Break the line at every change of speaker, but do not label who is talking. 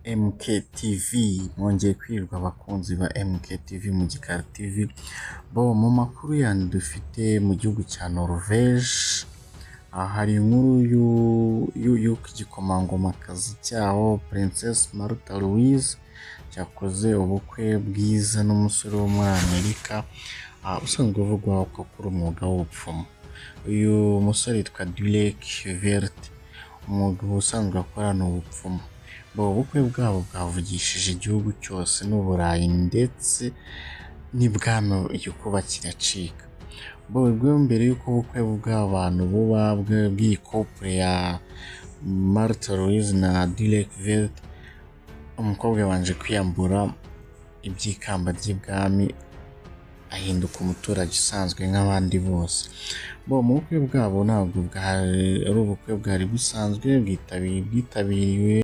MKTV mwongeye kwirirwa abakunzi ba MKTV mu Gikari TV. Bo mu makuru yandi dufite mu gihugu cya Norvège, hari inkuru y'uko igikomangomakazi cyaho Princess Märtha Louise cyakoze ubukwe bwiza n'umusore wo muri Amerika usanzwe uvugwaho ko akora umwuga w'ubupfumu. Uyu musore yitwa Derek Vert, umwuga usanzwe akora ni ubupfumu. Ubukwe bwabo bwavugishije igihugu cyose n'Uburayi ndetse n'ibwami igikuba kiracika. Bwo mbere y'uko ubukwe bw'abantu buba bw'iyi couple ya Märtha Louise na Derek Vert, umukobwa yabanje kwiyambura iby'ikamba ry'ibwami ahinduka umuturage usanzwe nk'abandi bose. Mu bukwe bwabo ntabwo ari ubukwe bwari busanzwe, bwitabiriwe